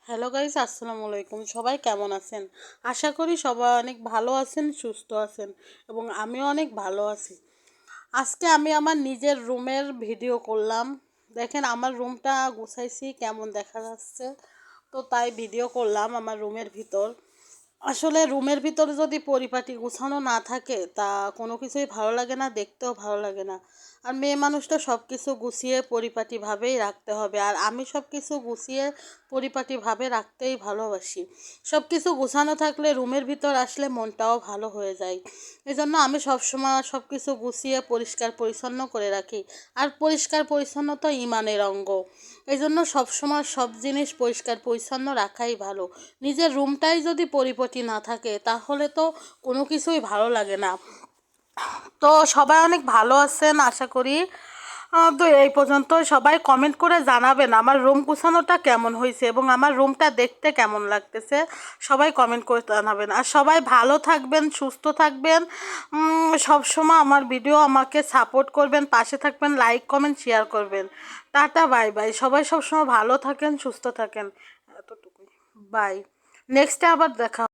Hello guys, আসসালামু আলাইকুম। সবাই কেমন আছেন? আশা করি সবাই অনেক ভালো আছেন, সুস্থ আছেন এবং আমিও অনেক ভালো আছি। আজকে আমি আমার নিজের রুমের ভিডিও করলাম। দেখেন আমার রুমটা গুছাইছি, কেমন দেখা যাচ্ছে। তো তাই ভিডিও করলাম আমার রুমের ভিতর। আসলে রুমের ভিতরে যদি পরিপাটি গুছানো না থাকে তা কোনো কিছুই ভালো লাগে না, দেখতেও ভালো লাগে না। আর মেয়ে মানুষটা সব কিছু গুছিয়ে পরিপাটিভাবেই রাখতে হবে, আর আমি সব কিছু গুছিয়ে পরিপাটিভাবে রাখতেই ভালোবাসি। সব কিছু গুছানো থাকলে রুমের ভিতর আসলে মনটাও ভালো হয়ে যায়। এই জন্য আমি সবসময় সব কিছু গুছিয়ে পরিষ্কার পরিচ্ছন্ন করে রাখি। আর পরিষ্কার পরিচ্ছন্নতা ইমানের অঙ্গ। এই জন্য সবসময় সব জিনিস পরিষ্কার পরিচ্ছন্ন রাখাই ভালো। নিজের রুমটাই যদি পরিপাটি না থাকে তাহলে তো কোনো কিছুই ভালো লাগে না। তো সবাই অনেক ভালো আছেন আশা করি। তো এই পর্যন্ত সবাই কমেন্ট করে জানাবেন আমার রুম গুছানোটা কেমন হয়েছে এবং আমার রুমটা দেখতে কেমন লাগতেছে। সবাই কমেন্ট করে জানাবেন, আর সবাই ভালো থাকবেন, সুস্থ থাকবেন। সবসময় আমার ভিডিও আমাকে সাপোর্ট করবেন, পাশে থাকবেন, লাইক কমেন্ট শেয়ার করবেন। Tata, bye bye. সবাই সবসময় ভালো থাকেন, সুস্থ থাকেন। এতটুকুই। বাই। নেক্সটে আবার দেখা